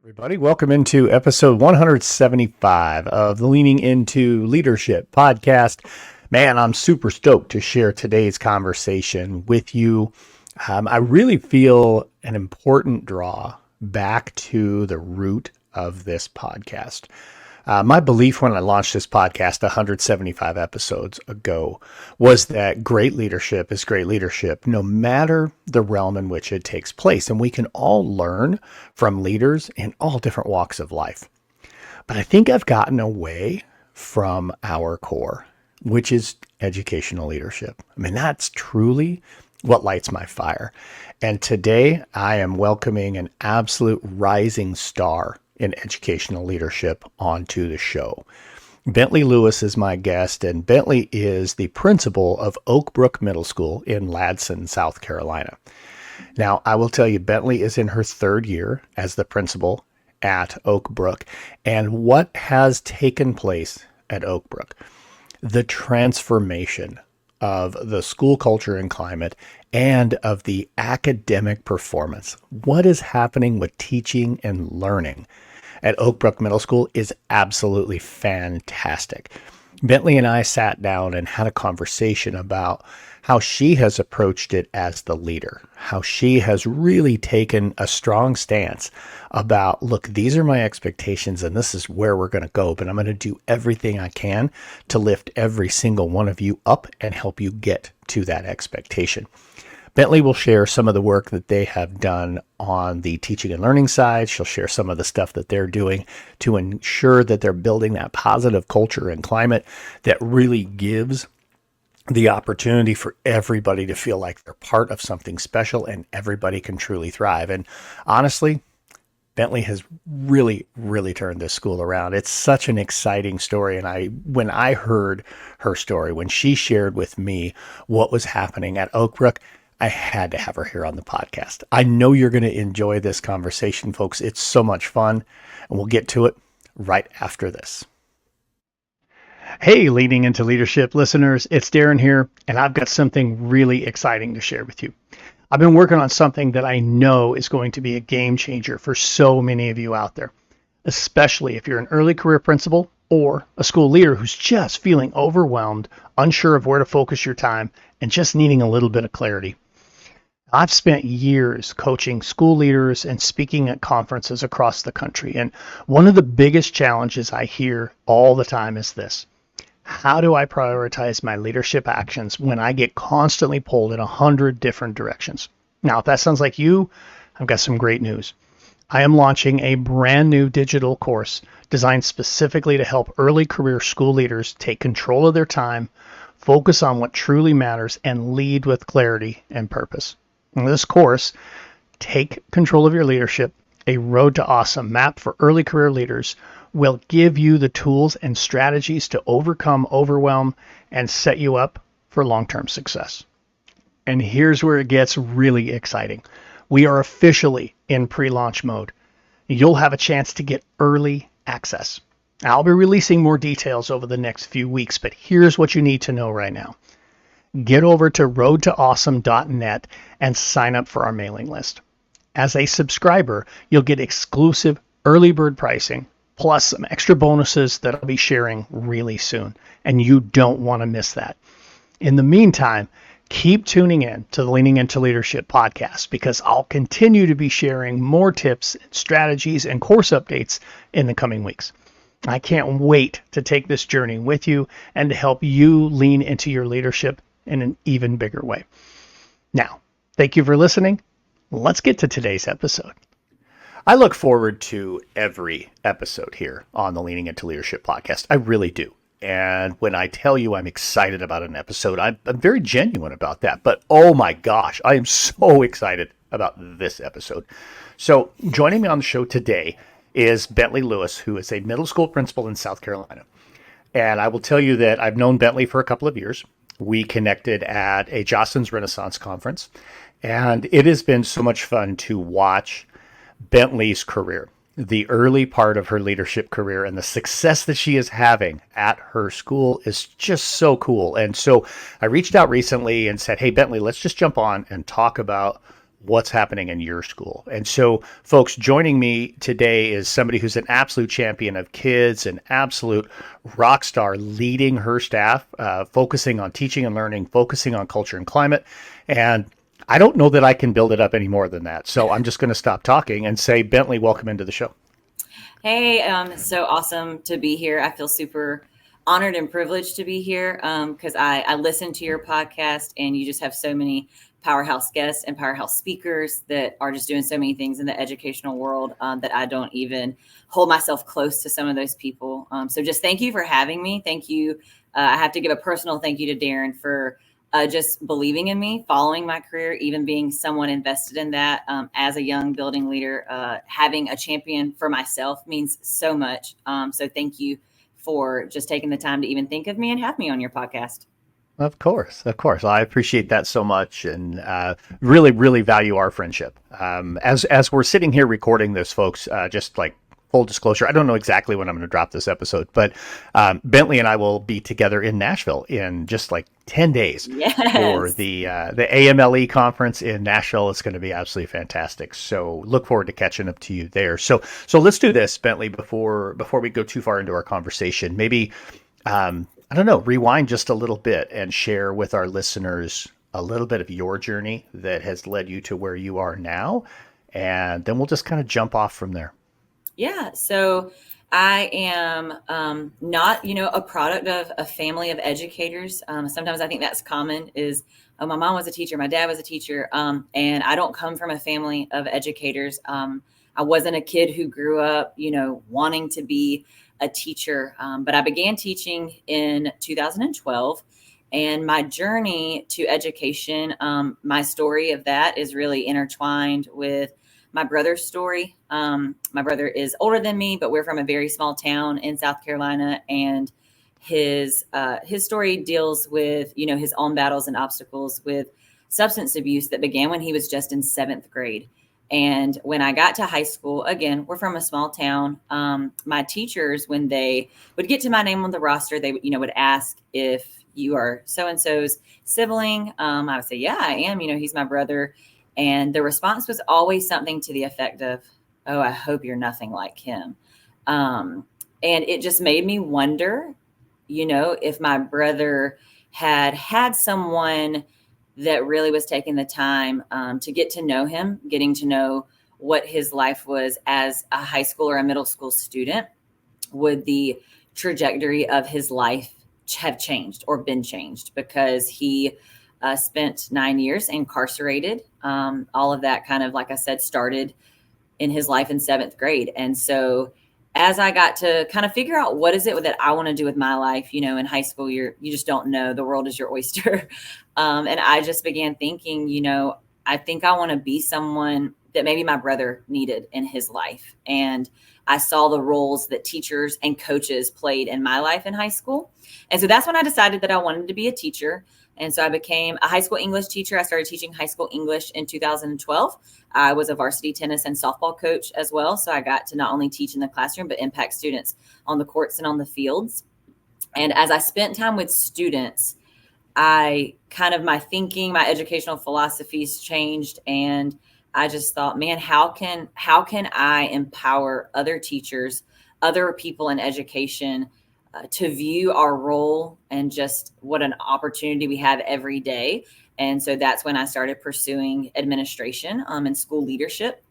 Everybody, welcome into episode 175 of the Leaning Into Leadership podcast. Man, I'm super stoked to share today's conversation with you. I really feel an important draw back to the root of this podcast. My belief when I launched this podcast 175 episodes ago was that great leadership is great leadership, no matter the realm in which it takes place. And we can all learn from leaders in all different walks of life. But I think I've gotten away from our core, which is educational leadership. I mean, that's truly what lights my fire. And today I am welcoming an absolute rising star in educational leadership onto the show. Bentli Lewis is my guest, and Bentli is the principal of Oakbrook Middle School in Ladson, South Carolina. Now, I will tell you, Bentli is in her third year as the principal at Oakbrook, and what has taken place at Oakbrook, the transformation of the school culture and climate and of the academic performance. What is happening with teaching and learning at Oakbrook Middle School is absolutely fantastic. Bentli and I sat down and had a conversation about how she has approached it as the leader, how she has really taken a strong stance about, look, these are my expectations and this is where we're going to go, but I'm going to do everything I can to lift every single one of you up and help you get to that expectation. Bentli will share some of the work that they have done on the teaching and learning side. She'll share some of the stuff that they're doing to ensure that they're building that positive culture and climate that really gives the opportunity for everybody to feel like they're part of something special and everybody can truly thrive. And honestly, Bentli has really turned this school around. It's such an exciting story. And when I heard her story, when she shared with me what was happening at Oakbrook, I had to have her here on the podcast. I know you're going to enjoy this conversation, folks. It's so much fun, and we'll get to it right after this. Hey, Leaning Into Leadership listeners, it's Darren here, and I've got something really exciting to share with you. I've been working on something that I know is going to be a game changer for so many of you out there, especially if you're an early career principal or a school leader who's just feeling overwhelmed, unsure of where to focus your time, and just needing a little bit of clarity. I've spent years coaching school leaders and speaking at conferences across the country. And one of the biggest challenges I hear all the time is this: how do I prioritize my leadership actions when I get constantly pulled in 100 different directions? Now, if that sounds like you, I've got some great news. I am launching a brand new digital course designed specifically to help early career school leaders take control of their time, focus on what truly matters, and lead with clarity and purpose. In this course, Take Control of Your Leadership, a Road to Awesome map for early career leaders, will give you the tools and strategies to overcome overwhelm and set you up for long-term success. And here's where it gets really exciting. We are officially in pre-launch mode. You'll have a chance to get early access. I'll be releasing more details over the next few weeks, but here's what you need to know right now. Get over to roadtoawesome.net and sign up for our mailing list. As a subscriber, you'll get exclusive early bird pricing, plus some extra bonuses that I'll be sharing really soon, and you don't want to miss that. In the meantime, keep tuning in to the Leaning Into Leadership podcast, because I'll continue to be sharing more tips, strategies, and course updates in the coming weeks. I can't wait to take this journey with you and to help you lean into your leadership in an even bigger way. Now, thank you for listening. Let's get to today's episode. I look forward to every episode here on the Leaning Into Leadership podcast. I really do. And when I tell you I'm excited about an episode, I'm very genuine about that. But oh my gosh, I am so excited about this episode. So joining me on the show today is Bentli Lewis, who is a middle school principal in South Carolina. And I will tell you that I've known Bentli for a couple of years. We connected at a Jostens Renaissance conference, and it has been so much fun to watch Bentli's career, the early part of her leadership career, and the success that she is having at her school is just so cool. And so I reached out recently and said, hey, Bentli, let's just jump on and talk about what's happening in your school. And so, folks, joining me today is somebody who's an absolute champion of kids, an absolute rock star leading her staff, focusing on teaching and learning, focusing on culture and climate. And I don't know that I can build it up any more than that. So I'm just going to stop talking and say, Bentli, welcome into the show. Hey, so awesome to be here. I feel super honored and privileged to be here because I listen to your podcast and you just have so many powerhouse guests and powerhouse speakers that are just doing so many things in the educational world that I don't even hold myself close to some of those people. So just thank you for having me. Thank you. I have to give a personal thank you to Darren for just believing in me, following my career, even being someone invested in that as a young building leader. Having a champion for myself means so much. So thank you for just taking the time to even think of me and have me on your podcast. Of course, of course. I appreciate that so much, and really, really value our friendship. As we're sitting here recording this, folks, just like full disclosure, I don't know exactly when I'm going to drop this episode, but Bentli and I will be together in Nashville in just like 10 days for the AMLE conference in Nashville. It's going to be absolutely fantastic. So look forward to catching up to you there. So let's do this, Bentli, before we go too far into our conversation. Maybe I don't know, rewind just a little bit and share with our listeners a little bit of your journey that has led you to where you are now. And then we'll just kind of jump off from there. Yeah. So I am not, a product of a family of educators. Sometimes I think that's common is my mom was a teacher, my dad was a teacher, and I don't come from a family of educators. I wasn't a kid who grew up, wanting to be a teacher, but I began teaching in 2012. And my journey to education, my story of that is really intertwined with my brother's story. My brother is older than me, but we're from a very small town in South Carolina, and his story deals with his own battles and obstacles with substance abuse that began when he was just in 7th grade. And when I got to high school, again, we're from a small town. My teachers, when they would get to my name on the roster, they would ask if you are so-and-so's sibling. I would say, yeah, I am. He's my brother. And the response was always something to the effect of, oh, I hope you're nothing like him. And it just made me wonder, if my brother had someone that really was taking the time to get to know him, getting to know what his life was as a high school or a middle school student, would the trajectory of his life have changed or been changed? Because he spent 9 years incarcerated. All of that kind of, like I said, started in his life in 7th grade. And so as I got to kind of figure out what is it that I want to do with my life, in high school, you just don't know. The world is your oyster. And I just began thinking, I think I want to be someone that maybe my brother needed in his life. And I saw the roles that teachers and coaches played in my life in high school. And so that's when I decided that I wanted to be a teacher. And so I became a high school English teacher. I started teaching high school English in 2012. I was a varsity tennis and softball coach as well. So I got to not only teach in the classroom, but impact students on the courts and on the fields. And as I spent time with students, my thinking, my educational philosophies changed. And I just thought, man, how can I empower other teachers, other people in education to view our role and just what an opportunity we have every day. And so that's when I started pursuing administration and school leadership.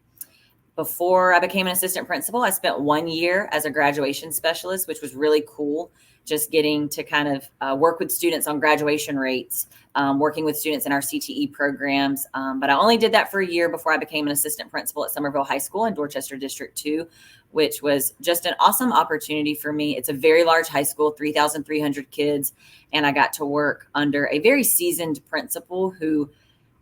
Before I became an assistant principal, I spent 1 year as a graduation specialist, which was really cool. Just getting to kind of work with students on graduation rates, working with students in our CTE programs. But I only did that for a year before I became an assistant principal at Somerville High School in Dorchester District 2, which was just an awesome opportunity for me. It's a very large high school, 3,300 kids. And I got to work under a very seasoned principal who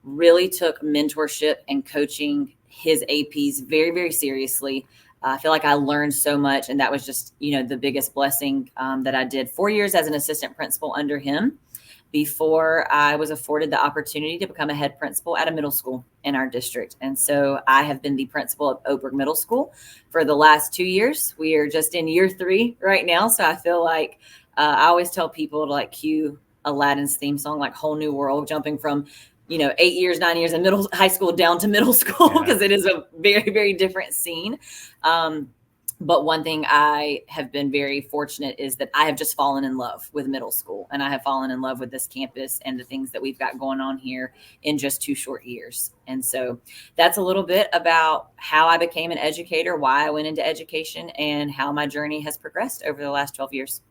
really took mentorship and coaching his APs very, very seriously. I feel like I learned so much, and that was just, the biggest blessing that I did. 4 years as an assistant principal under him before I was afforded the opportunity to become a head principal at a middle school in our district. And so I have been the principal of Oakbrook Middle School for the last 2 years. We are just in year 3 right now. So I feel like I always tell people to cue Aladdin's theme song, like Whole New World, jumping from 8 years, 9 years in high school down to middle school, because it is a very, very different scene. But one thing I have been very fortunate is that I have just fallen in love with middle school, and I have fallen in love with this campus and the things that we've got going on here in just 2 short years. And so that's a little bit about how I became an educator, why I went into education, and how my journey has progressed over the last 12 years.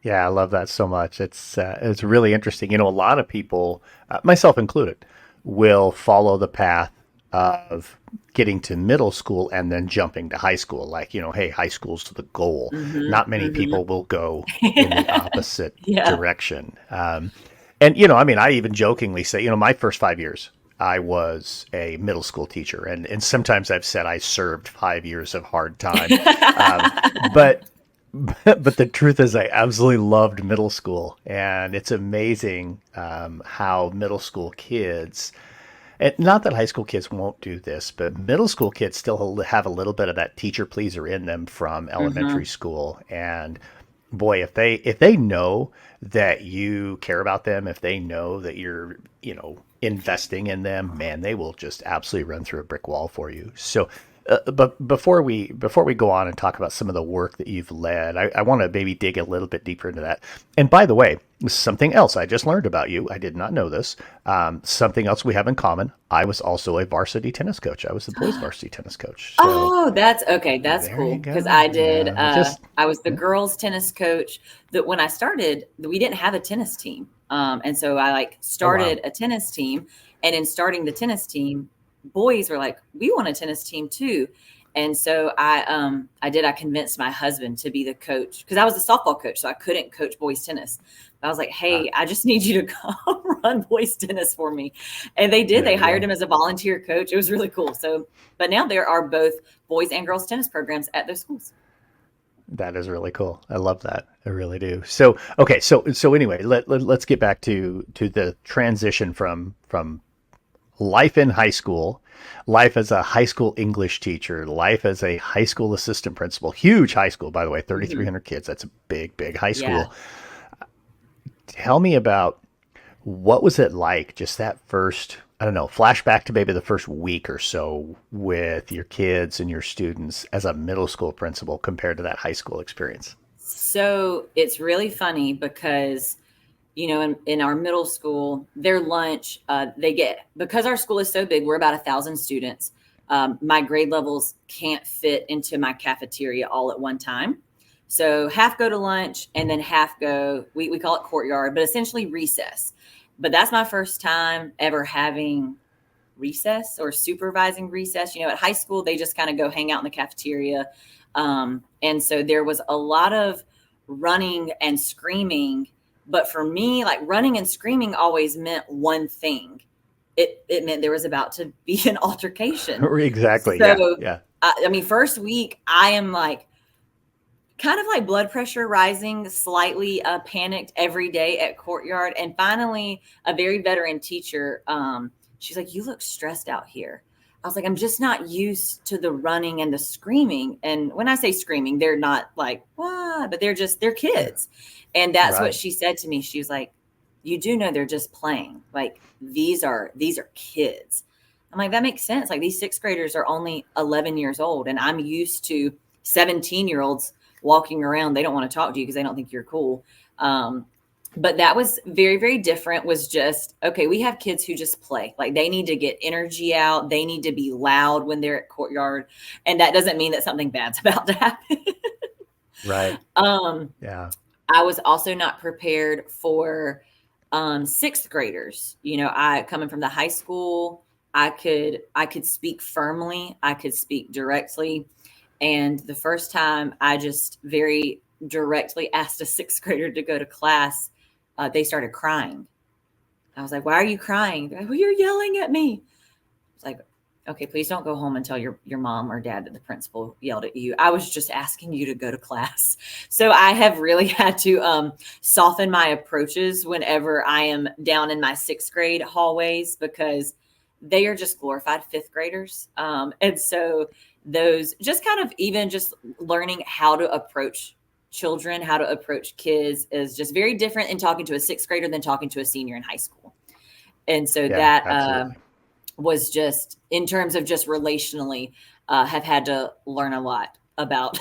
Yeah, I love that so much. It's really interesting. A lot of people, myself included, will follow the path of getting to middle school and then jumping to high school. Like, hey, high school's the goal. Not many people will go in the opposite direction. And, I even jokingly say, my first 5 years, I was a middle school teacher. And sometimes I've said I served 5 years of hard time. But the truth is, I absolutely loved middle school, and it's amazing how middle school kids, and not that high school kids won't do this, but middle school kids still have a little bit of that teacher pleaser in them from elementary school. And boy, if they know that you care about them, if they know that you're, investing in them, man, they will just absolutely run through a brick wall for you. So. But before we go on and talk about some of the work that you've led, I want to maybe dig a little bit deeper into that. And by the way, something else I just learned about you. I did not know this. Something else we have in common. I was also a varsity tennis coach. I was the boys varsity tennis coach. So that's okay. That's cool. Because I did. I was the girls tennis coach. That when I started, we didn't have a tennis team, and so I started a tennis team. And in starting the tennis team, boys were like, we want a tennis team too. And so I convinced my husband to be the coach, because I was a softball coach, so I couldn't coach boys tennis. But I was like, hey, I just need you to come run boys tennis for me. And they did. They hired him as a volunteer coach. It was really cool. So, but now there are both boys and girls tennis programs at those schools. That is really cool. I love that. I really do. So, okay. So anyway, let's get back to the transition from life in high school, life as a high school English teacher, life as a high school assistant principal, huge high school, by the way, 3,300 kids. That's a big high school. Yeah. Tell me about, what was it like, just that first, I don't know, flashback to maybe the first week or so with your kids and your students as a middle school principal compared to that high school experience? So it's really funny because in our middle school, their lunch, because our school is so big, we're about 1,000 students. My grade levels can't fit into my cafeteria all at one time. So half go to lunch and then half go, we call it courtyard, but essentially recess. But that's my first time ever having recess or supervising recess. At high school, they just kind of go hang out in the cafeteria. And so there was a lot of running and screaming. But for me, running and screaming always meant one thing. It meant there was about to be an altercation. Exactly. So, yeah. First week, I am kind of blood pressure rising, slightly panicked every day at courtyard. And finally, a very veteran teacher, she's like, you look stressed out here. I was like, I'm just not used to the running and the screaming. And when I say screaming, they're not like, what? But they're kids. And that's what she said to me. She was like, you do know they're just playing. These are kids. I'm like, that makes sense. These sixth graders are only 11 years old. And I'm used to 17-year-olds walking around. They don't want to talk to you because they don't think you're cool. But that was very, very different. Was just, okay, we have kids who just play. They need to get energy out. They need to be loud when they're at courtyard. And that doesn't mean that something bad's about to happen. Right. Yeah. I was also not prepared for sixth graders. I coming from the high school, I could speak firmly. I could speak directly. And the first time I just very directly asked a sixth grader to go to class, they started crying. I was like, why are you crying? They're like, well, you're yelling at me. It's like, okay, please don't go home and tell your mom or dad that the principal yelled at you. I was just asking you to go to class. So I have really had to soften my approaches whenever I am down in my sixth grade hallways, because they are just glorified fifth graders. And so those just kind of even just learning how to approach children, how to approach kids is just very different in talking to a sixth grader than talking to a senior in high school. And so Yeah, that absolutely. was just in terms of just relationally, have had to learn a lot about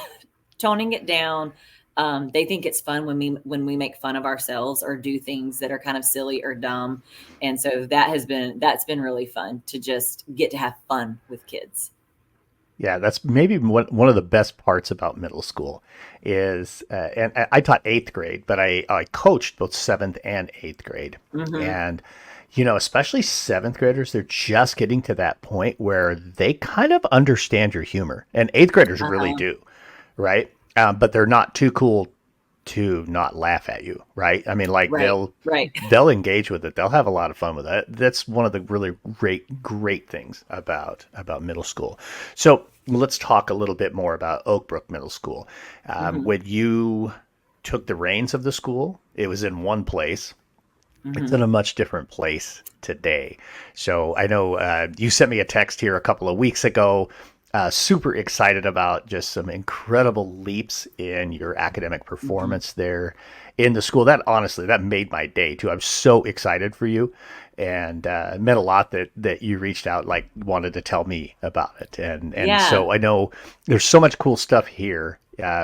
toning it down. They think it's fun when we make fun of ourselves or do things that are kind of silly or dumb, and so that's been really fun to just get to have fun with kids. Yeah, that's maybe one of the best parts about middle school is, and I taught eighth grade, but I coached both seventh and eighth grade. Hmm. And, especially seventh graders, they're just getting to that point where they kind of understand your humor. And eighth graders really Uh-huh. do, right? But they're not too cool to not laugh at you, right? I mean, like Right, right. they'll engage with it. They'll have a lot of fun with it. That's one of the really great things about middle school. So let's talk a little bit more about Oakbrook Middle School. Hmm. When you took the reins of the school, it was in one place. It's Hmm. in a much different place today. So I know you sent me a text here a couple of weeks ago. Super excited about just some incredible leaps in your academic Hmm. performance there in the school. That honestly, that made my day too. I'm so excited for you, and it meant a lot that you reached out, like wanted to tell me about it. And Yeah. so I know there's so much cool stuff here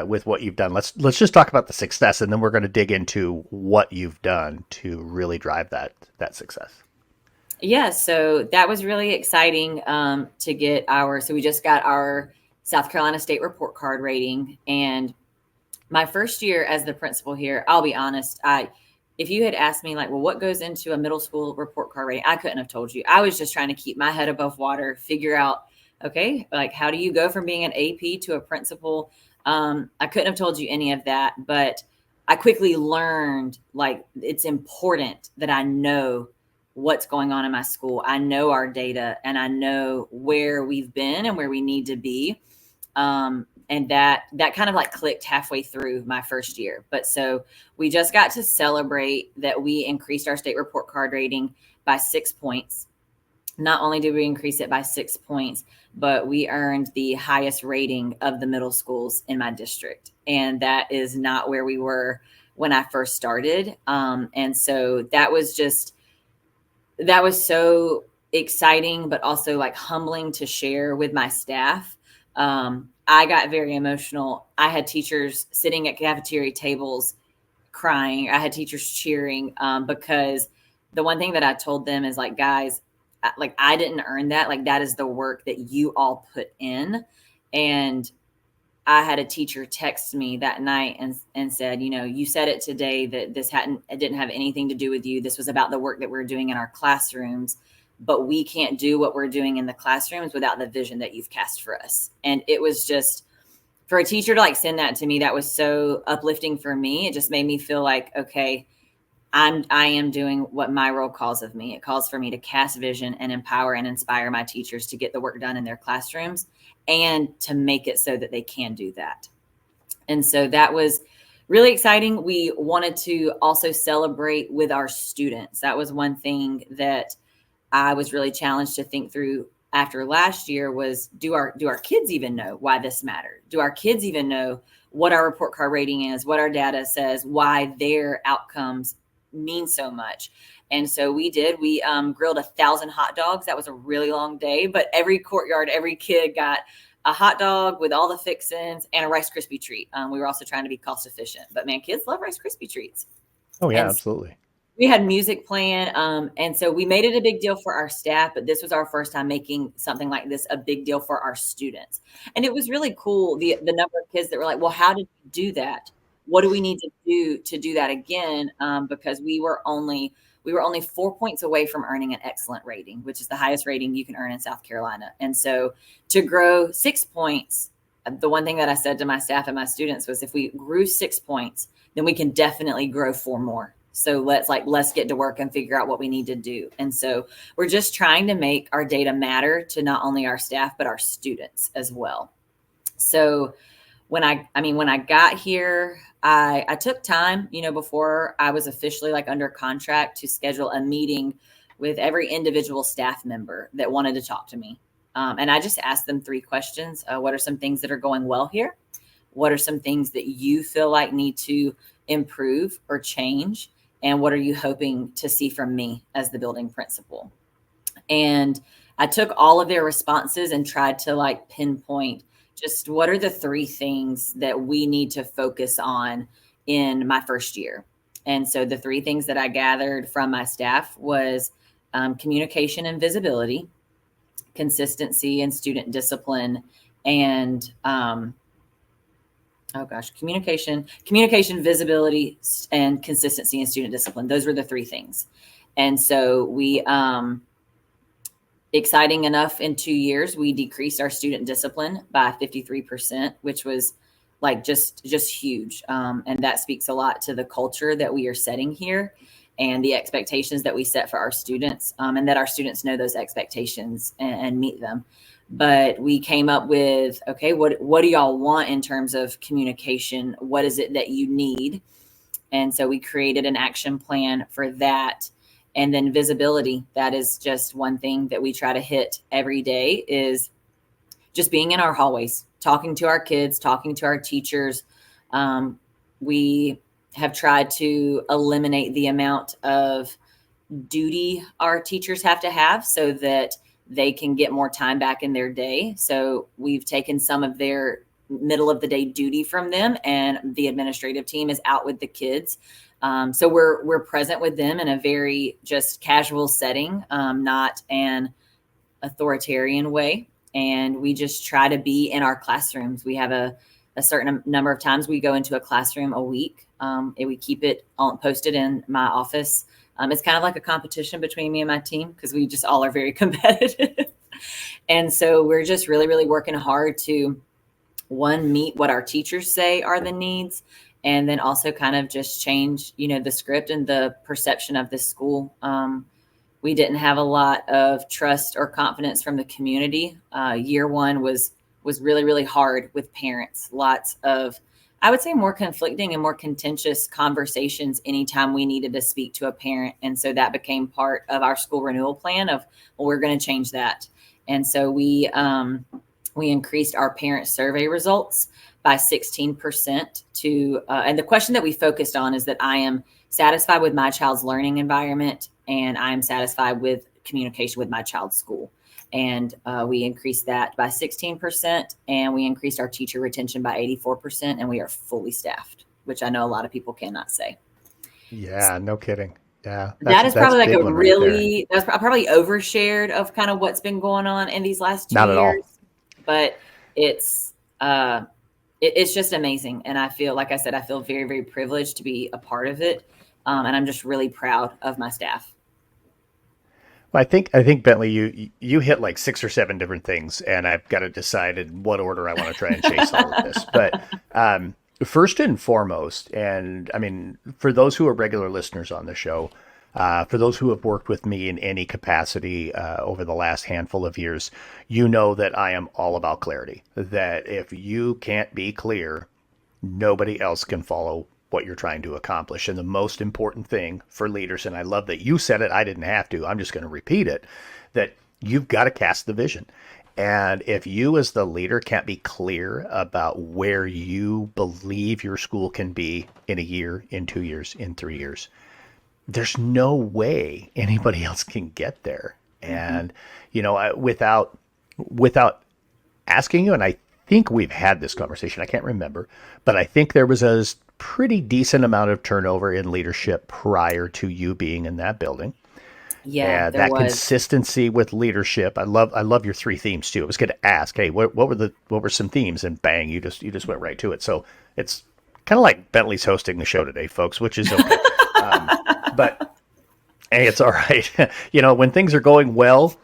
with what you've done. Let's just talk about the success, and then we're going to dig into what you've done to really drive that success. Yeah, so that was really exciting, to get so we just got our South Carolina State report card rating. And my first year as the principal here, I'll be honest, if you had asked me like, well, what goes into a middle school report card rating, I couldn't have told you. I was just trying to keep my head above water, figure out, okay, like how do you go from being an AP to a principal? I couldn't have told you any of that, but I quickly learned like it's important that I know what's going on in my school. I know our data and I know where we've been and where we need to be. And that kind of like clicked halfway through my first year. But so we just got to celebrate that we increased our state report card rating by 6 points. Not only did we increase it by 6 points, but we earned the highest rating of the middle schools in my district. And that is not where we were when I first started. And so that was so exciting, but also like humbling to share with my staff. I got very emotional. I had teachers sitting at cafeteria tables crying. I had teachers cheering, because the one thing that I told them is like, guys, like I didn't earn that. Like that is the work that you all put in. And I had a teacher text me that night and said, you said it today that it didn't have anything to do with you. This was about the work that we're doing in our classrooms, but we can't do what we're doing in the classrooms without the vision that you've cast for us. And it was just for a teacher to like send that to me, that was so uplifting for me. It just made me feel like, okay, I am doing what my role calls of me. It calls for me to cast vision and empower and inspire my teachers to get the work done in their classrooms and to make it so that they can do that. And so that was really exciting. We wanted to also celebrate with our students. That was one thing that I was really challenged to think through after last year was do our kids even know why this mattered? Do our kids even know what our report card rating is, what our data says, why their outcomes mean so much? And so we did. We grilled 1,000 hot dogs. That was a really long day, but every courtyard, every kid got a hot dog with all the fixins and a Rice Krispie treat. We were also trying to be cost efficient, but man, kids love Rice Krispie treats. Oh yeah, And absolutely. we had music playing, and so we made it a big deal for our staff, but this was our first time making something like this a big deal for our students. And it was really cool, the number of kids that were like, "Well, how did you do that? What do we need to do that again?" Because we were only 4 points away from earning an excellent rating, which is the highest rating you can earn in South Carolina. And so to grow 6 points, the one thing that I said to my staff and my students was if we grew 6 points, then we can definitely grow 4 more. So let's get to work and figure out what we need to do. And so we're just trying to make our data matter to not only our staff but our students as well. So when I got here, I took time, before I was officially like under contract to schedule a meeting with every individual staff member that wanted to talk to me. And I just asked them 3 questions. What are some things that are going well here? What are some things that you feel like need to improve or change? and what are you hoping to see from me as the building principal? And I took all of their responses and tried to like pinpoint just what are the three things that we need to focus on in my first year. And so the three things that I gathered from my staff was communication and visibility, consistency and student discipline, and communication, visibility, and consistency and student discipline. Those were the three things. And so we, exciting enough, in 2 years, we decreased our student discipline by 53%, which was like just huge. And that speaks a lot to the culture that we are setting here and the expectations that we set for our students, and that our students know those expectations and meet them. But we came up with, okay, what do y'all want in terms of communication? What is it that you need? And so we created an action plan for that. And then visibility, that is just one thing that we try to hit every day, is just being in our hallways, talking to our kids, talking to our teachers. We have tried to eliminate the amount of duty our teachers have to have so that they can get more time back in their day. So we've taken some of their middle of the day duty from them, and the administrative team is out with the kids. So we're present with them in a very just casual setting, not an authoritarian way. And we just try to be in our classrooms. We have a certain number of times we go into a classroom a week, and we keep it posted in my office. It's kind of like a competition between me and my team because we just all are very competitive. And so we're just really, really working hard to, one, meet what our teachers say are the needs, and then also kind of just change, the script and the perception of this school. We didn't have a lot of trust or confidence from the community. Year one was really, really hard with parents. Lots of, I would say, more conflicting and more contentious conversations anytime we needed to speak to a parent. And so that became part of our school renewal plan of, well, we're going to change that. And so we increased our parent survey results by 16% to, and the question that we focused on is that I am satisfied with my child's learning environment, and I am satisfied with communication with my child's school. And we increased that by 16%, and we increased our teacher retention by 84%, and we are fully staffed, which I know a lot of people cannot say. Yeah, no kidding. Yeah, that is probably like a really, that's probably overshared of kind of what's been going on in these last 2 years. Not at all. But it's just amazing. And I feel, like I said, I feel very, very privileged to be a part of it. And I'm just really proud of my staff. Well, I think Bentli, you hit like 6 or 7 different things, and I've got to decide in what order I want to try and chase all of this. But first and foremost, and I mean, for those who are regular listeners on the show, for those who have worked with me in any capacity over the last handful of years, you know that I am all about clarity. That if you can't be clear, nobody else can follow what you're trying to accomplish. And the most important thing for leaders, and I love that you said it, I didn't have to, I'm just going to repeat it, that you've got to cast the vision. And if you as the leader can't be clear about where you believe your school can be in a year, in 2 years, in 3 years, there's no way anybody else can get there. And, without asking you, and I think we've had this conversation, I can't remember, but I think there was a pretty decent amount of turnover in leadership prior to you being in that building. Yeah, that consistency with leadership. I love your 3 themes too. I was going to ask, hey, what were some themes? And bang, you just went right to it. So it's kind of like Bentli's hosting the show today, folks, which is okay. But hey, it's all right. When things are going well,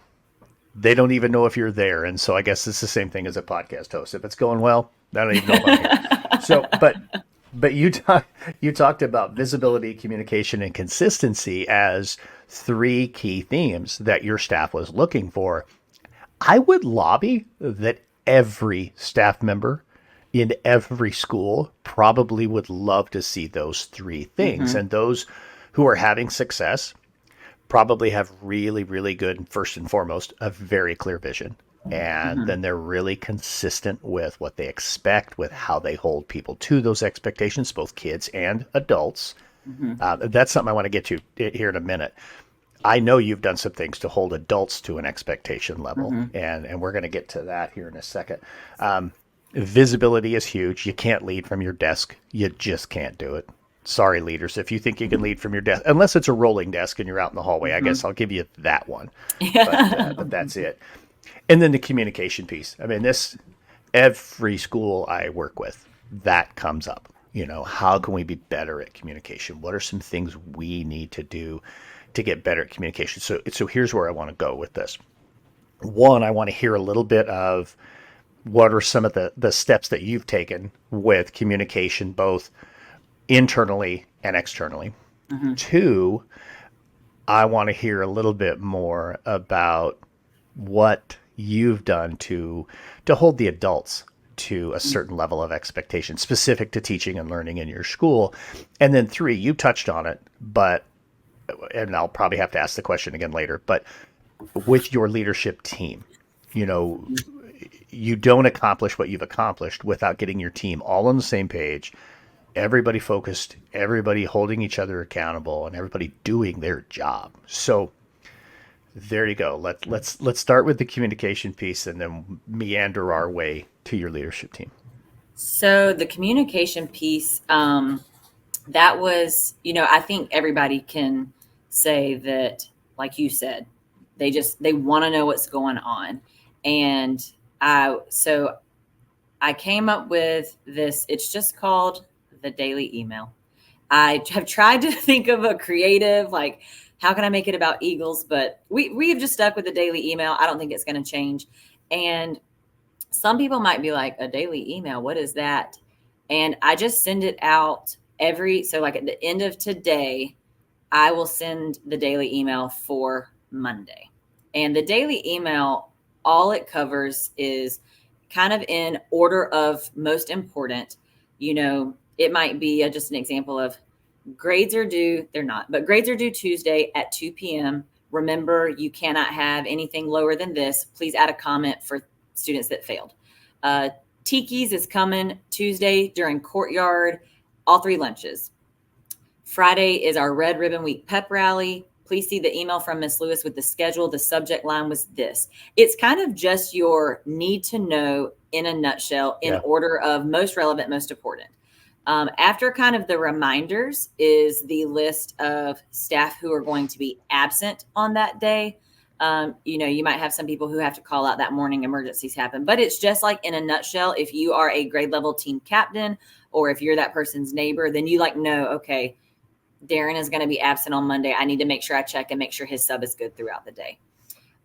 they don't even know if you're there. And so I guess it's the same thing as a podcast host. If it's going well, they don't even know if I'm here. So, but you talked about visibility, communication, and consistency as 3 key themes that your staff was looking for. I would lobby that every staff member in every school probably would love to see those 3 things. Mm-hmm. And those who are having success probably have really, really good, first and foremost, a very clear vision. And then they're really consistent with what they expect, with how they hold people to those expectations, both kids and adults. Mm-hmm. That's something I want to get to here in a minute. I know you've done some things to hold adults to an expectation level, Mm-hmm. and we're going to get to that here in a second. Visibility is huge. You can't lead from your desk. You just can't do it. Sorry, leaders. If you think you can lead from your desk, unless it's a rolling desk and you're out in the hallway, I guess I'll give you that one. But that's it. And then the communication piece. I mean, every school I work with, that comes up. How can we be better at communication? What are some things we need to do to get better at communication? So here's where I want to go with this. One, I want to hear a little bit of what are some of the steps that you've taken with communication, both internally and externally. Mm-hmm. Two, I want to hear a little bit more about what you've done to hold the adults to a certain level of expectation specific to teaching and learning in your school. And then three, you touched on it, and I'll probably have to ask the question again later, but with your leadership team, you don't accomplish what you've accomplished without getting your team all on the same page, everybody focused, everybody holding each other accountable, and everybody doing their job. So there you go. Let's start with the communication piece and then meander our way to your leadership team. So the communication piece, that was, I think everybody can say that, like you said, they want to know what's going on. And I came up with this. It's just called the daily email. I have tried to think of a creative, like, how can I make it about Eagles? But we have just stuck with the daily email. I don't think it's going to change. And some people might be like, a daily email, what is that? And I just send it out so like at the end of today, I will send the daily email for Monday. And the daily email, all it covers is kind of in order of most important. It might be just an example of grades are due. They're not, but grades are due Tuesday at 2 p.m. Remember, you cannot have anything lower than this. Please add a comment for students that failed. Tiki's is coming Tuesday during courtyard, all 3 lunches. Friday is our Red Ribbon Week pep rally. Please see the email from Miss Lewis with the schedule. The subject line was this. It's kind of just your need to know in a nutshell, in order of most relevant, most important. After kind of the reminders is the list of staff who are going to be absent on that day. You might have some people who have to call out that morning, emergencies happen, but it's just like in a nutshell, if you are a grade level team captain, or if you're that person's neighbor, then you know, okay, Darren is going to be absent on Monday. I need to make sure I check and make sure his sub is good throughout the day.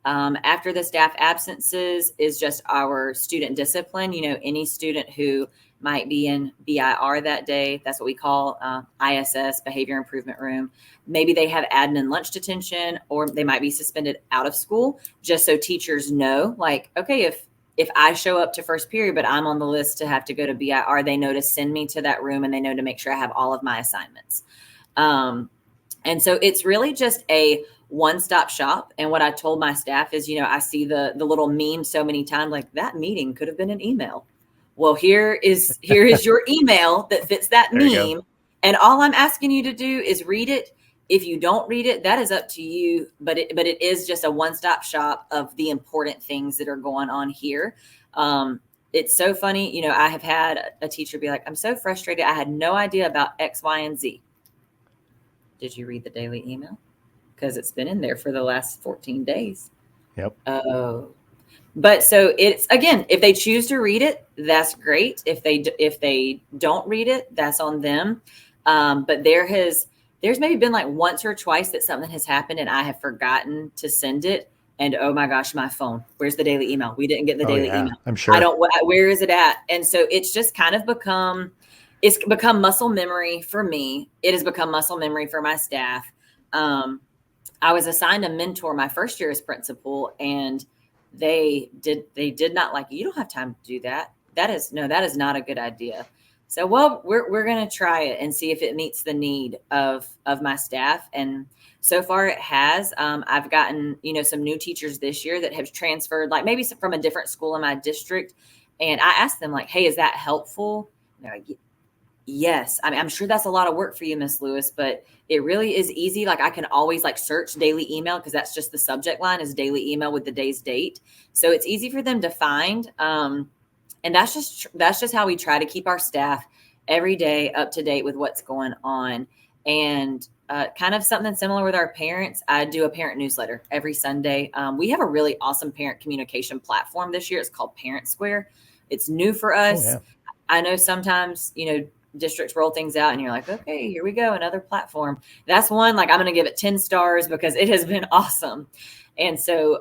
After the staff absences is just our student discipline. Any student who might be in BIR that day, that's what we call ISS, Behavior Improvement Room. Maybe they have admin lunch detention, or they might be suspended out of school, just so teachers know, like, okay, if I show up to first period, but I'm on the list to have to go to BIR, they know to send me to that room, and they know to make sure I have all of my assignments. And so it's really just a one-stop shop. And what I told my staff is, I see the little meme so many times, like, that meeting could have been an email. Well, here is your email that fits that meme. And all I'm asking you to do is read it. If you don't read it, that is up to you. But it is just a one-stop shop of the important things that are going on here. It's so funny. I have had a teacher be like, I'm so frustrated. I had no idea about X, Y, and Z. Did you read the daily email? Because it's been in there for the last 14 days. Yep. Oh. But so it's, again, if they choose to read it, that's great. If they don't read it, that's on them. But there's maybe been like once or twice that something has happened and I have forgotten to send it. And oh my gosh, my phone, where's the daily email? We didn't get the daily email. I'm sure. Where is it at? And so it's just kind of become muscle memory for me. It has become muscle memory for my staff. I was assigned a mentor my first year as principal, and they did not like, you don't have time to do that. That is not a good idea. So, well, we're going to try it and see if it meets the need of my staff. And so far it has. I've gotten, some new teachers this year that have transferred, like maybe from a different school in my district. And I asked them like, hey, is that helpful? And they're like, Yes. I mean, I'm sure that's a lot of work for you, Miss Lewis, but it really is easy. Like I can always like search daily email because that's just the subject line is daily email with the day's date. So it's easy for them to find. And that's just how we try to keep our staff every day up to date with what's going on. And kind of something similar with our parents. I do a parent newsletter every Sunday. We have a really awesome parent communication platform this year. It's called Parent Square. It's new for Oh us. yeah. I know sometimes, districts roll things out and you're like, okay, here we go, another platform. That's one, like I'm going to give it 10 stars because it has been awesome. And so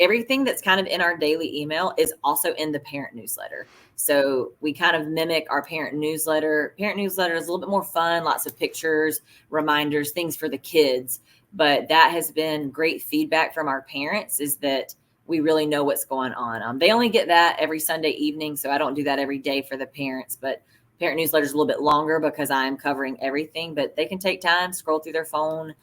everything that's kind of in our daily email is also in the parent newsletter. So we kind of mimic our parent newsletter. Parent newsletter is a little bit more fun, lots of pictures, reminders, things for the kids. But that has been great feedback from our parents is that we really know what's going on. They only get that every Sunday evening. So I don't do that every day for the parents, but parent newsletter is a little bit longer because I'm covering everything, but they can take time, scroll through their phone.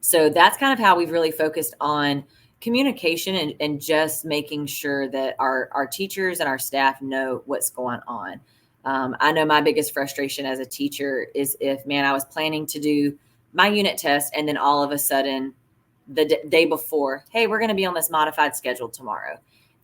So that's kind of how we've really focused on communication and just making sure that our teachers and our staff know what's going on. I know my biggest frustration as a teacher is if, man, I was planning to do my unit test and then all of a sudden the day before, hey, we're going to be on this modified schedule tomorrow.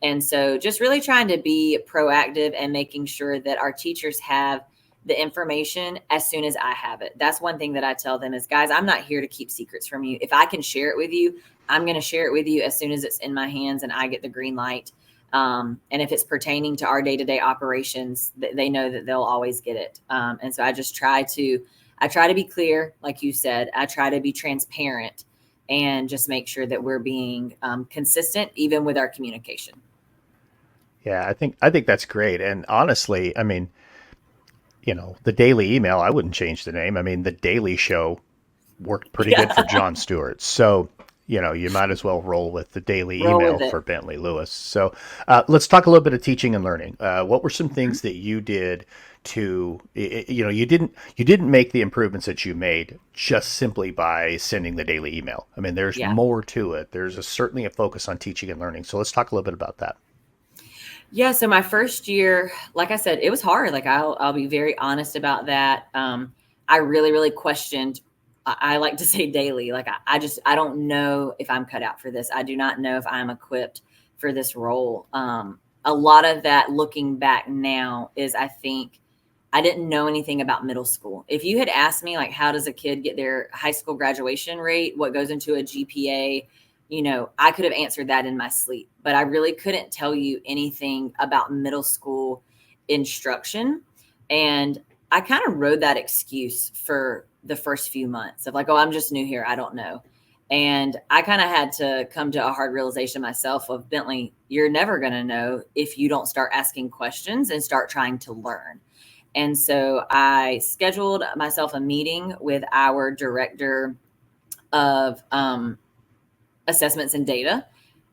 And so just really trying to be proactive and making sure that our teachers have the information as soon as I have it. That's one thing that I tell them is, guys, I'm not here to keep secrets from you. If I can share it with you, I'm going to share it with you as soon as it's in my hands and I get the green light. And if it's pertaining to our day-to-day operations, they know that they'll always get it. And so I just try to be clear, like you said. I try to be transparent and just make sure that we're being consistent, even with our communication. Yeah, I think that's great. And honestly, I mean, the daily email, I wouldn't change the name. I mean, the Daily Show worked pretty good for Yeah, Jon Stewart. So, you might as well roll with the daily roll email with for it. Bentli Lewis. So, let's talk a little bit of teaching and learning. What were some things that you did to, you didn't make the improvements that you made just simply by sending the daily email. I mean, there's Yeah. more to it. There's certainly a focus on teaching and learning. So let's talk a little bit about that. Yeah, so my first year, like I said, it was hard. Like I'll be very honest about that. I really, really questioned. I like to say daily. Like I don't know if I'm cut out for this. I do not know if I'm equipped for this role. A lot of that, looking back now, is I think I didn't know anything about middle school. If you had asked me, like, how does a kid get their high school graduation rate? What goes into a GPA? I could have answered that in my sleep, but I really couldn't tell you anything about middle school instruction. And I kind of rode that excuse for the first few months of like, oh, I'm just new here. I don't know. And I kind of had to come to a hard realization myself of, Bentley, you're never going to know if you don't start asking questions and start trying to learn. And so I scheduled myself a meeting with our director of assessments and data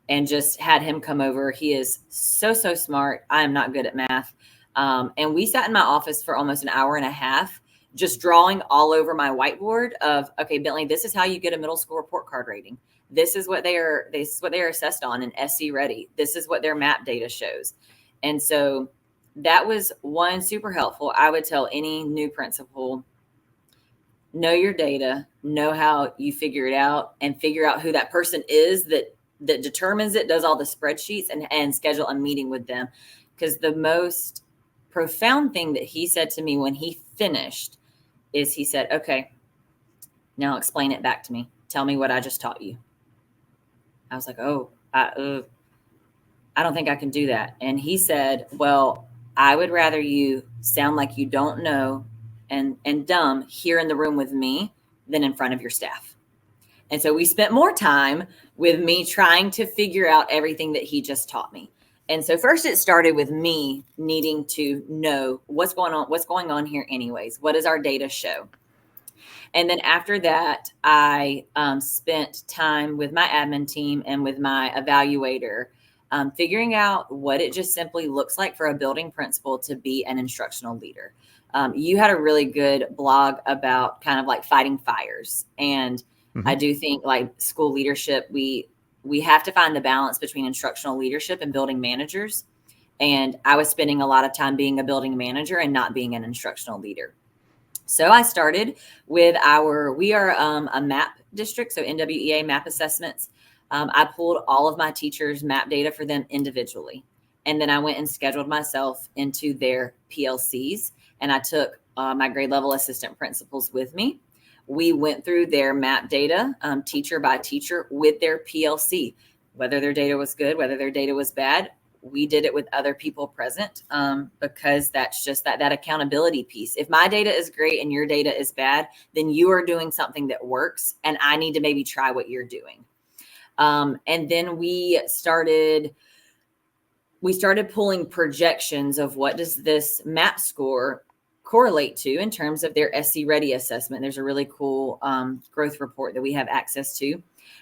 and just had him come over. He is so, so smart. I am not good at math. And we sat in my office for almost an hour and a half, just drawing all over my whiteboard of, okay, Bentley, this is how you get a middle school report card rating. This is what they are assessed on in SC Ready. This is what their map data shows. And so that was one super helpful. I would tell any new principal, know your data, know how you figure it out, and figure out who that person is that determines it, does all the spreadsheets, and schedule a meeting with them. Because the most profound thing that he said to me when he finished is he said, okay, now explain it back to me. Tell me what I just taught you. I was like, oh, I don't think I can do that. And he said, well, I would rather you sound like you don't know and dumb here in the room with me than in front of your staff. And so we spent more time with me trying to figure out everything that he just taught me. And so first it started with me needing to know what's going on here anyways. What does our data show? And then after that, I spent time with my admin team and with my evaluator, figuring out what it just simply looks like for a building principal to be an instructional leader. You had a really good blog about kind of like fighting fires. And Hmm. I do think like school leadership, we have to find the balance between instructional leadership and building managers. And I was spending a lot of time being a building manager and not being an instructional leader. So I started with we are a MAP district, so NWEA MAP assessments. I pulled all of my teachers' MAP data for them individually. And then I went and scheduled myself into their PLCs, and I took my grade level assistant principals with me. We went through their MAP data, teacher by teacher, with their PLC, whether their data was good, whether their data was bad. We did it with other people present, because that's just that accountability piece. If my data is great and your data is bad, then you are doing something that works, and I need to maybe try what you're doing. And then we started pulling projections of what does this MAP score correlate to in terms of their SC Ready assessment. There's a really cool growth report that we have access to.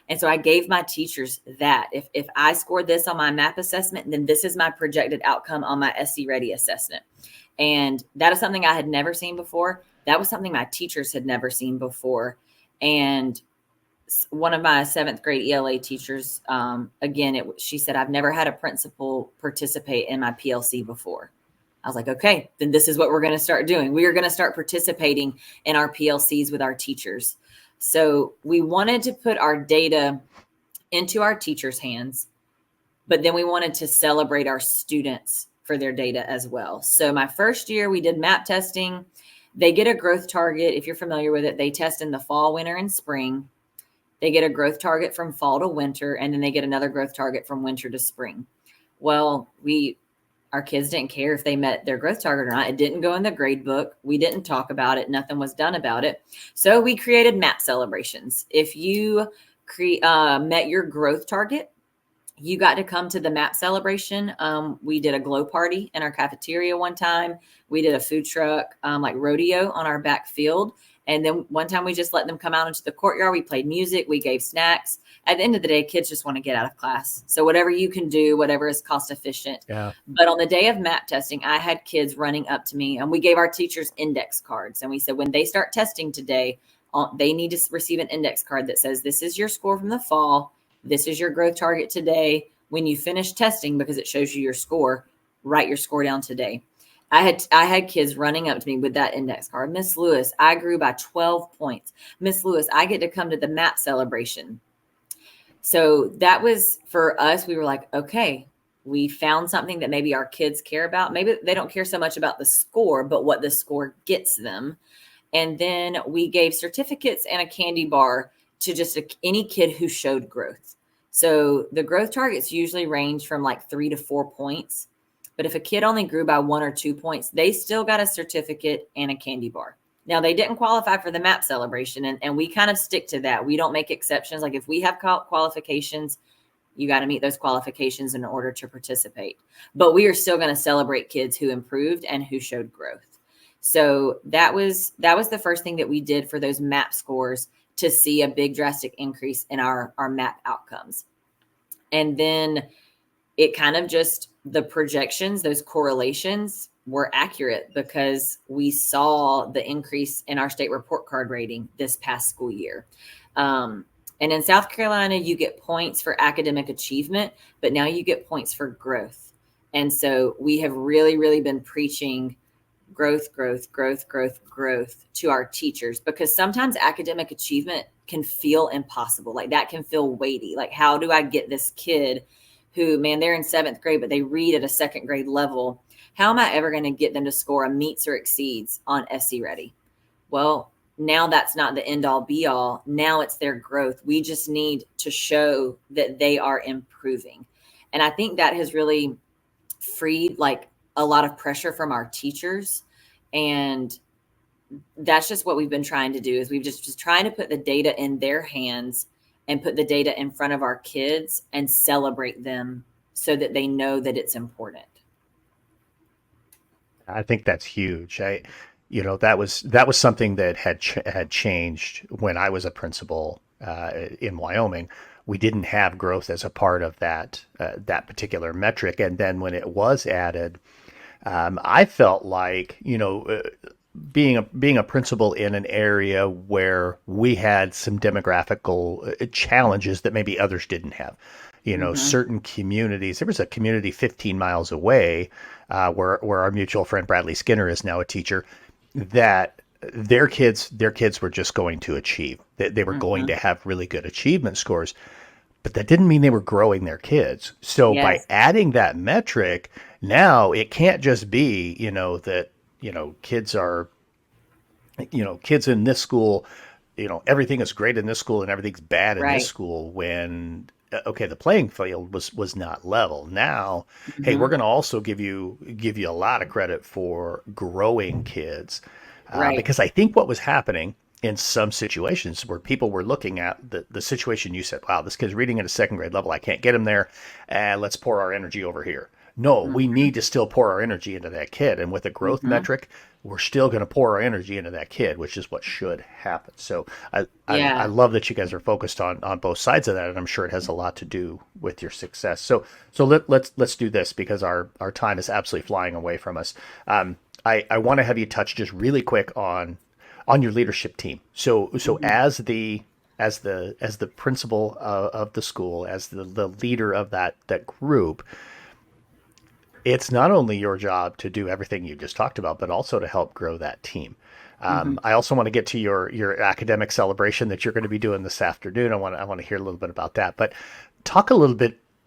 And so I gave my teachers that if I scored this on my MAP assessment, then this is my projected outcome on my SC Ready assessment. And that is something I had never seen before. That was something my teachers had never seen before. And one of my 7th grade ELA teachers, she said, I've never had a principal participate in my PLC before. I was like, okay, then this is what we're going to start doing. We are going to start participating in our PLCs with our teachers. So we wanted to put our data into our teachers' hands, but then we wanted to celebrate our students for their data as well. So my first year we did MAP testing. They get a growth target. If you're familiar with it, they test in the fall, winter, and spring. They get a growth target from fall to winter, and then they get another growth target from winter to spring. Well, our kids didn't care if they met their growth target or not. It didn't go in the grade book. We didn't talk about it. Nothing was done about it. So we created MAP celebrations. If you met your growth target, you got to come to the MAP celebration. We did a glow party in our cafeteria one time. We did a food truck, like rodeo on our back field. And then one time we just let them come out into the courtyard. We played music. We gave snacks. At the end of the day, kids just want to get out of class. So whatever you can do, whatever is cost efficient. Yeah. But on the day of MAP testing, I had kids running up to me, and we gave our teachers index cards. And we said, when they start testing today, they need to receive an index card that says, this is your score from the fall. This is your growth target today. When you finish testing, because it shows you your score, write your score down today. I had kids running up to me with that index card. Miss Lewis, I grew by 12 points. Miss Lewis, I get to come to the MAP celebration. So that was, for us, we were like, okay, we found something that maybe our kids care about. Maybe they don't care so much about the score, but what the score gets them. And then we gave certificates and a candy bar to just any kid who showed growth. So the growth targets usually range from like 3 to 4 points. But if a kid only grew by 1 or 2 points, they still got a certificate and a candy bar. Now, they didn't qualify for the MAP celebration, and we kind of stick to that. We don't make exceptions. Like if we have qualifications, you got to meet those qualifications in order to participate. But we are still going to celebrate kids who improved and who showed growth. So that was the first thing that we did for those MAP scores to see a big drastic increase in our MAP outcomes. And then it kind of just, the projections, those correlations were accurate because we saw the increase in our state report card rating this past school year. And in South Carolina, you get points for academic achievement, but now you get points for growth. And so we have really, really been preaching growth to our teachers, because sometimes academic achievement can feel impossible. Like that can feel weighty. Like, how do I get this kid who, man, they're in 7th grade, but they read at a 2nd grade level? How am I ever going to get them to score a meets or exceeds on SC Ready? Well, now that's not the end all be all. Now it's their growth. We just need to show that they are improving. And I think that has really freed like a lot of pressure from our teachers. And that's just what we've been trying to do, is we've just trying to put the data in their hands and put the data in front of our kids and celebrate them so that they know that it's important. I think that's huge. That was something that had changed when I was a principal in Wyoming. We didn't have growth as a part of that particular metric, and then when it was added, I felt like being a principal in an area where we had some demographical challenges that maybe others didn't have. certain communities. There was a community 15 miles away where our mutual friend Bradley Skinner is now a teacher, that their kids were just going to achieve. They were going Mm-hmm. to have really good achievement scores, but that didn't mean they were growing their kids. So by Yes. adding that metric, now it can't just be, that, kids are, kids in this school, everything is great in this school and everything's bad in this Right. school, when okay, the playing field was not level. Now, hey, we're Mm-hmm. going to also give you a lot of credit for growing kids, Right. because I think what was happening in some situations where people were looking at the situation, you said, wow, this kid's reading at a second grade level, I can't get him there, and let's pour our energy over here. No, we Mm-hmm. need to still pour our energy into that kid. And with a growth Mm-hmm. metric, we're still going to pour our energy into that kid, which is what should happen. So I Yeah. love that you guys are focused on both sides of that, and I'm sure it has a lot to do with your success. So let's do this, because our time is absolutely flying away from us. I want to have you touch just really quick on your leadership team. So Mm-hmm. as the principal of the school, as the leader of that group, it's not only your job to do everything you just talked about, but also to help grow that team. Mm-hmm. I also want to get to your academic celebration that you're going to be doing this afternoon. I want to hear a little bit about that, but talk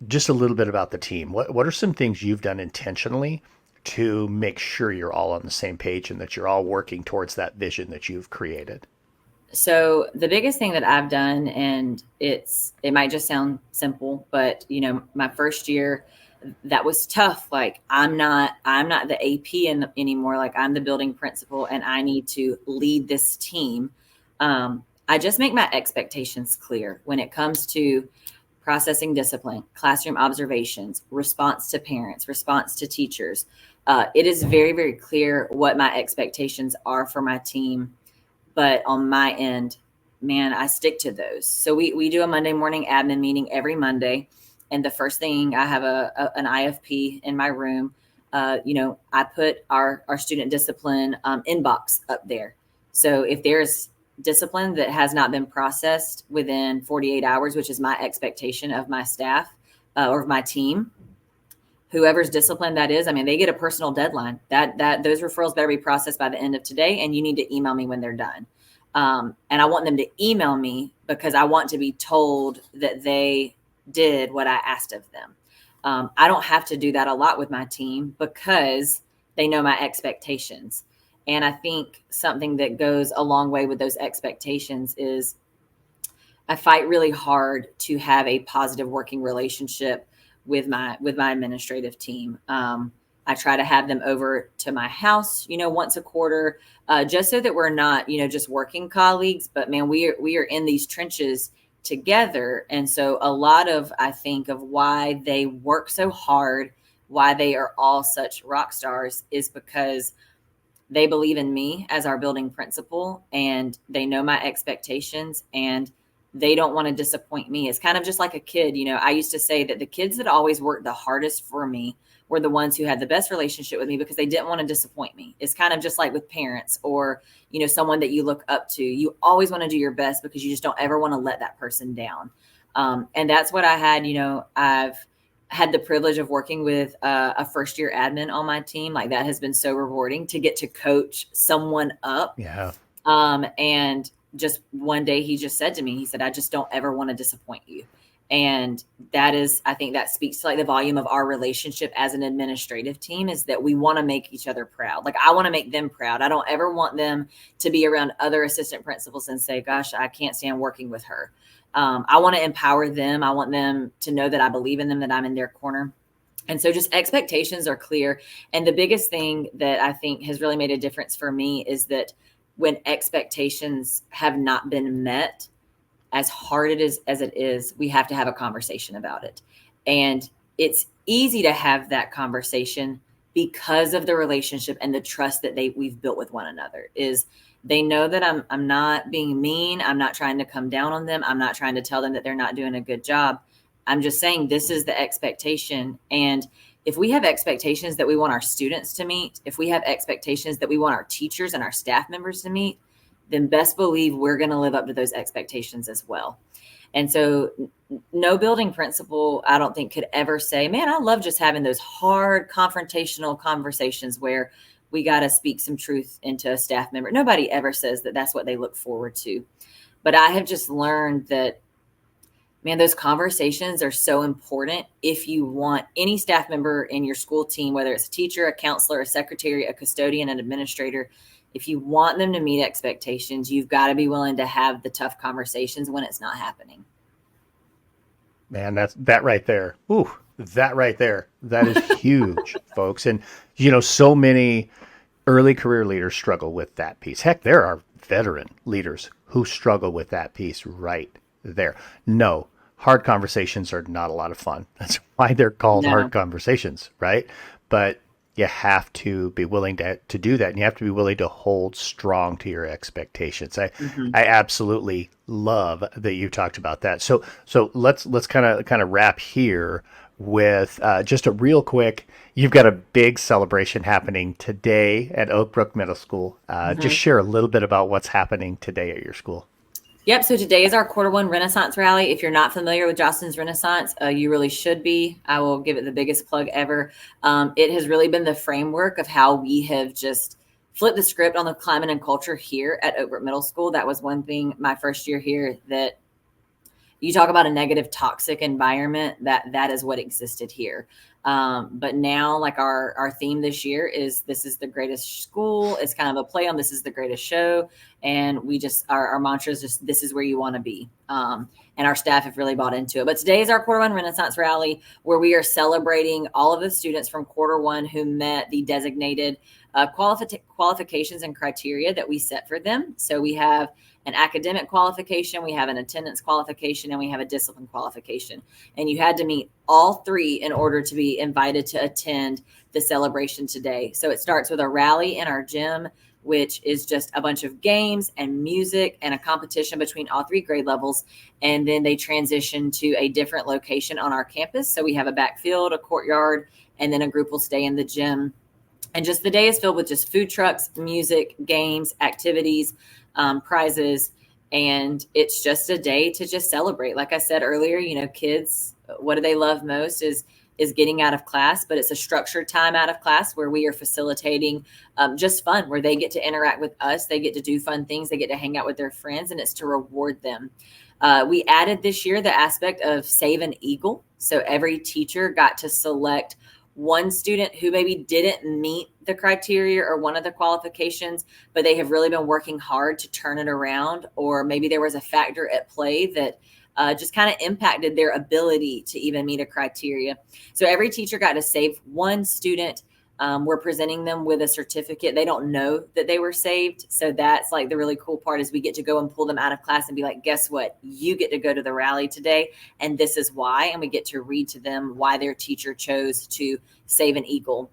just a little bit about the team. What are some things you've done intentionally to make sure you're all on the same page and that you're all working towards that vision that you've created? So the biggest thing that I've done, and it might just sound simple, but my first year, that was tough. Like I'm not the AP anymore. Like I'm the building principal, and I need to lead this team. I just make my expectations clear when it comes to processing discipline, classroom observations, response to parents, response to teachers. It is very, very clear what my expectations are for my team. But on my end, man, I stick to those. So we do a Monday morning admin meeting every Monday. And the first thing, I have an IFP in my room. I put our student discipline inbox up there. So if there's discipline that has not been processed within 48 hours, which is my expectation of my staff or of my team, whoever's disciplined that is, I mean, they get a personal deadline. That those referrals better be processed by the end of today, and you need to email me when they're done. And I want them to email me because I want to be told that they did what I asked of them. I don't have to do that a lot with my team because they know my expectations. And I think something that goes a long way with those expectations is I fight really hard to have a positive working relationship with my administrative team. I try to have them over to my house, once a quarter, just so that we're not, just working colleagues, but man, we are in these trenches together. And so a lot of, I think, of why they work so hard, why they are all such rock stars, is because they believe in me as our building principal, and they know my expectations, and they don't want to disappoint me. It's kind of just like a kid. I used to say that the kids that always worked the hardest for me were the ones who had the best relationship with me because they didn't want to disappoint me. It's kind of just like with parents or, someone that you look up to. You always want to do your best because you just don't ever want to let that person down. And that's what I had. I've had the privilege of working with a first year admin on my team. Like that has been so rewarding to get to coach someone up. Yeah. And just one day he just said to me, he said, I just don't ever want to disappoint you. And that is, I think that speaks to like the volume of our relationship as an administrative team, is that we want to make each other proud. Like I want to make them proud. I don't ever want them to be around other assistant principals and say, gosh, I can't stand working with her. I want to empower them. I want them to know that I believe in them, that I'm in their corner. And so just expectations are clear. And the biggest thing that I think has really made a difference for me is that when expectations have not been met, as hard as it is, we have to have a conversation about it. And it's easy to have that conversation because of the relationship and the trust that we've built with one another. Is they know that I'm not being mean. I'm not trying to come down on them. I'm not trying to tell them that they're not doing a good job. I'm just saying this is the expectation. And if we have expectations that we want our students to meet, if we have expectations that we want our teachers and our staff members to meet, then best believe we're going to live up to those expectations as well. And so no building principal, I don't think, could ever say, man, I love just having those hard confrontational conversations where we got to speak some truth into a staff member. Nobody ever says that that's what they look forward to. But I have just learned that, man, those conversations are so important if you want any staff member in your school team, whether it's a teacher, a counselor, a secretary, a custodian, an administrator. If you want them to meet expectations, you've got to be willing to have the tough conversations when it's not happening. Man, that right there. Ooh, that right there. That is huge, folks. And, so many early career leaders struggle with that piece. Heck, there are veteran leaders who struggle with that piece right there. No, hard conversations are not a lot of fun. That's why they're called hard conversations, right? But you have to be willing to do that, and you have to be willing to hold strong to your expectations. I absolutely love that you talked about that. So let's kind of wrap here with just a real quick. You've got a big celebration happening today at Oakbrook Middle School. Just share a little bit about what's happening today at your school. Yep. So today is our Q1 Renaissance Rally. If you're not familiar with Charleston's Renaissance, you really should be. I will give it the biggest plug ever. It has really been the framework of how we have just flipped the script on the climate and culture here at Oakbrook Middle School. That was one thing my first year here, that you talk about a negative, toxic environment, that is what existed here. But now, like our theme this year is, this is the greatest school. It's kind of a play on this is the greatest show. And we just, our mantra is just, this is where you want to be. And our staff have really bought into it. But today is our Q1 Renaissance Rally, where we are celebrating all of the students from Q1 who met the designated qualifications and criteria that we set for them. So we have an academic qualification, we have an attendance qualification, and we have a discipline qualification. And you had to meet all three in order to be invited to attend the celebration today. So it starts with a rally in our gym, which is just a bunch of games and music and a competition between all three grade levels. And then they transition to a different location on our campus. So we have a backfield, a courtyard, and then a group will stay in the gym. And just the day is filled with just food trucks, music, games, activities, prizes. And it's just a day to just celebrate. Like I said earlier, kids, what do they love most is getting out of class, but it's a structured time out of class where we are facilitating just fun, where they get to interact with us. They get to do fun things. They get to hang out with their friends, and it's to reward them. We added this year the aspect of Save an Eagle. So every teacher got to select one student who maybe didn't meet the criteria or one of the qualifications, but they have really been working hard to turn it around, or maybe there was a factor at play that just kind of impacted their ability to even meet a criteria. So every teacher got to save one student. We're presenting them with a certificate. They don't know that they were saved. So that's like the really cool part, is we get to go and pull them out of class and be like, guess what? You get to go to the rally today, and this is why. And we get to read to them why their teacher chose to save an eagle.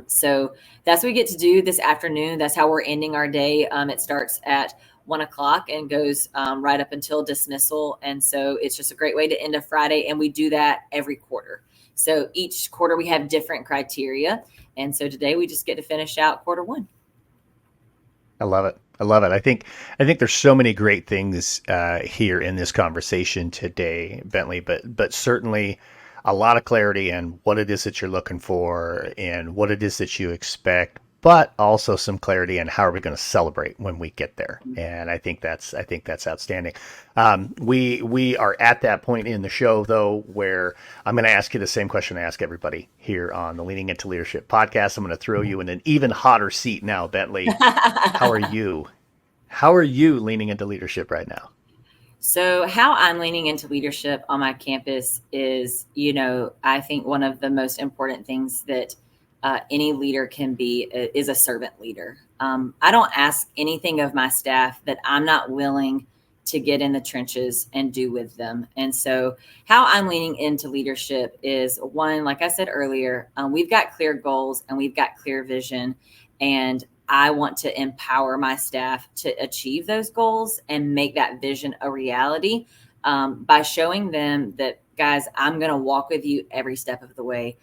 So that's what we get to do this afternoon. That's how we're ending our day. It starts at 1:00 and goes right up until dismissal. And so it's just a great way to end a Friday. And we do that every quarter. So each quarter we have different criteria. And so today we just get to finish out Q1. I love it. I love it. I think there's so many great things here in this conversation today, Bentli, but certainly a lot of clarity in what it is that you're looking for and what it is that you expect, but also some clarity in how are we going to celebrate when we get there. And I think that's outstanding. We are at that point in the show, though, where I'm going to ask you the same question I ask everybody here on the Leaning Into Leadership podcast. I'm going to throw you in an even hotter seat now, Bentli. How are you? How are you leaning into leadership right now? So how I'm leaning into leadership on my campus is, I think one of the most important things that any leader can be is a servant leader. I don't ask anything of my staff that I'm not willing to get in the trenches and do with them. And so how I'm leaning into leadership is, one, like I said earlier, we've got clear goals and we've got clear vision, and I want to empower my staff to achieve those goals and make that vision a reality by showing them that, guys, I'm going to walk with you every step of the way.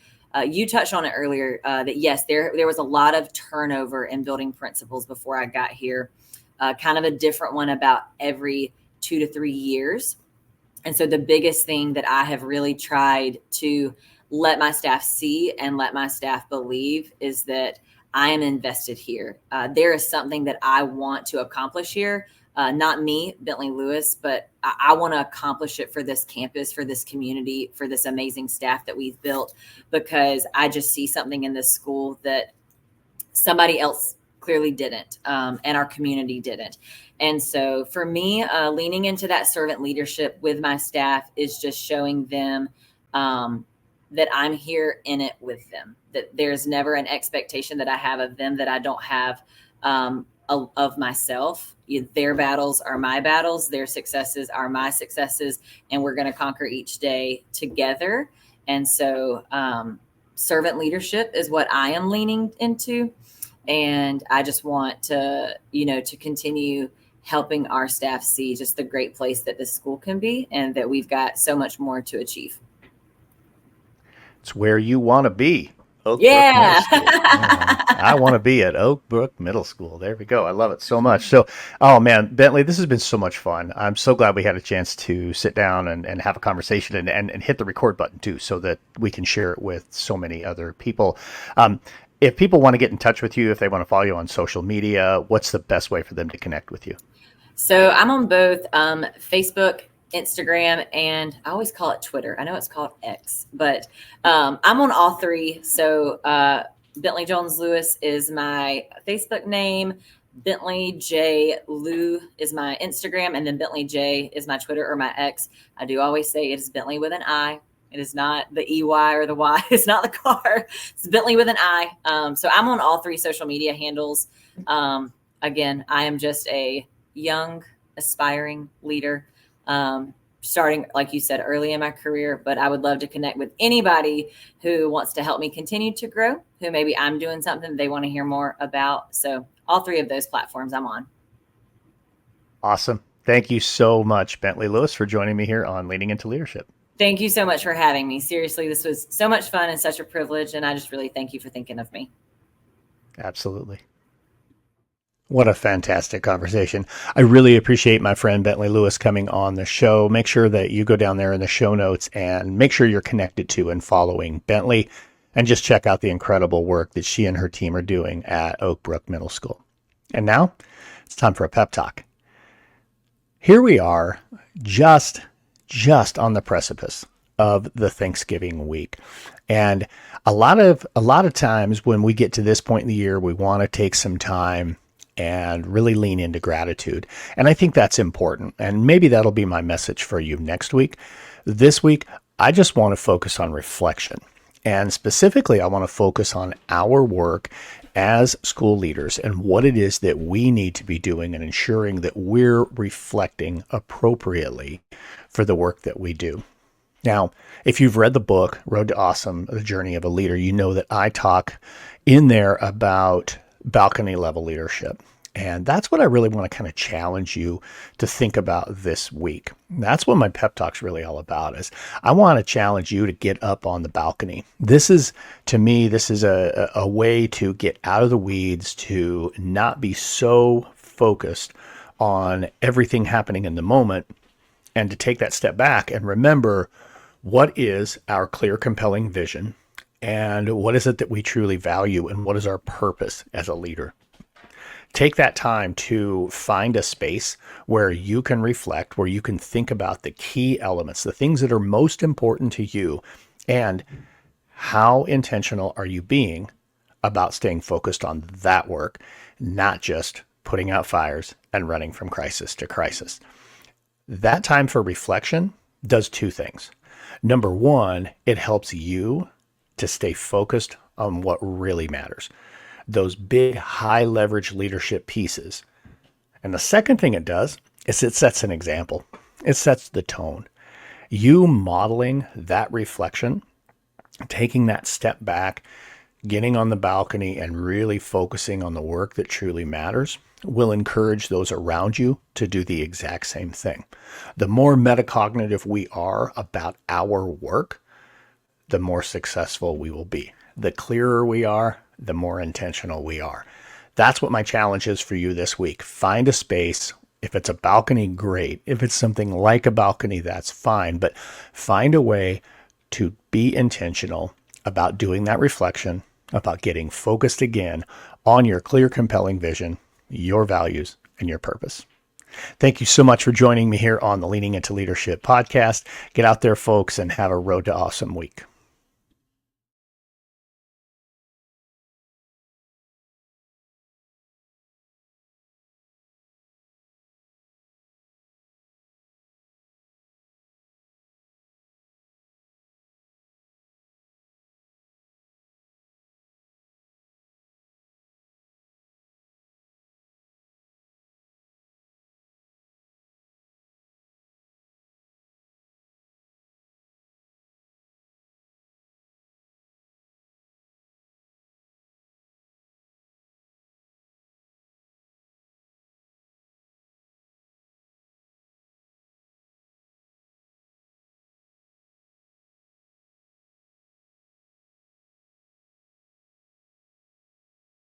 You touched on it earlier that, yes, there was a lot of turnover in building principals before I got here, kind of a different one about every 2 to 3 years. And so the biggest thing that I have really tried to let my staff see and let my staff believe is that I am invested here. There is something that I want to accomplish here. Not me, Bentli Lewis, but I want to accomplish it for this campus, for this community, for this amazing staff that we've built, because I just see something in this school that somebody else clearly didn't, and our community didn't. And so for me, leaning into that servant leadership with my staff is just showing them that I'm here in it with them, that there's never an expectation that I have of them that I don't have of myself. Their battles are my battles. Their successes are my successes. And we're going to conquer each day together. And so servant leadership is what I am leaning into. And I just want to, to continue helping our staff see just the great place that this school can be, and that we've got so much more to achieve. It's where you want to be. Oakbrook Yeah. Middle School. I want to be at Oakbrook Middle School. There we go. I love it so much. So, oh man, Bentli, this has been so much fun. I'm so glad we had a chance to sit down and have a conversation and hit the record button too, so that we can share it with so many other people. If people want to get in touch with you, if they want to follow you on social media, what's the best way for them to connect with you? So I'm on both Facebook, Instagram, and I always call it Twitter. I know it's called X, but I'm on all three. So Bentli Jones Lewis is my Facebook name. Bentli J Lou is my Instagram, and then Bentli J is my Twitter or my X. I do always say it is Bentli with an I. It is not the EY or the Y. It's not the car. It's Bentli with an I. So I'm on all three social media handles. Again, I am just a young, aspiring leader, starting, like you said, early in my career. But I would love to connect with anybody who wants to help me continue to grow, who maybe I'm doing something they want to hear more about. So all three of those platforms I'm on. Awesome. Thank you so much, Bentli Lewis, for joining me here on Leading into Leadership. Thank you so much for having me. Seriously, this was so much fun and such a privilege. And I just really thank you for thinking of me. Absolutely. What a fantastic conversation. I really appreciate my friend Bentli Lewis coming on the show. Make sure that you go down there in the show notes and make sure you're connected to and following Bentli, and just check out the incredible work that she and her team are doing at Oakbrook Middle School. And now it's time for a pep talk. Here we are, just on the precipice of the Thanksgiving week. And a lot of times when we get to this point in the year, we want to take some time and really lean into gratitude. And I think that's important. And maybe that'll be my message for you next week. This week, I just want to focus on reflection. And specifically, I want to focus on our work as school leaders and what it is that we need to be doing and ensuring that we're reflecting appropriately for the work that we do. Now, if you've read the book, Road to Awesome, The Journey of a Leader, you know that I talk in there about balcony level leadership. And that's what I really want to kind of challenge you to think about this week. That's what my pep talk's really all about, is I want to challenge you to get up on the balcony. This is, to me, this is a way to get out of the weeds, to not be so focused on everything happening in the moment, and to take that step back and remember what is our clear, compelling vision, and what is it that we truly value, and what is our purpose as a leader. Take that time to find a space where you can reflect, where you can think about the key elements, the things that are most important to you, and how intentional are you being about staying focused on that work, not just putting out fires and running from crisis to crisis. That time for reflection does two things. Number one, it helps you to stay focused on what really matters, those big high leverage leadership pieces. And the second thing it does is it sets an example. It sets the tone. You modeling that reflection, taking that step back, getting on the balcony and really focusing on the work that truly matters will encourage those around you to do the exact same thing. The more metacognitive we are about our work, the more successful we will be. The clearer we are, the more intentional we are. That's what my challenge is for you this week. Find a space If it's a balcony, great. If it's something like a balcony, that's fine. But find a way to be intentional about doing that reflection, about getting focused again on your clear, compelling vision, your values, and your purpose. Thank you so much for joining me here on the Leaning Into Leadership podcast. Get out there, folks, and have a road to awesome week.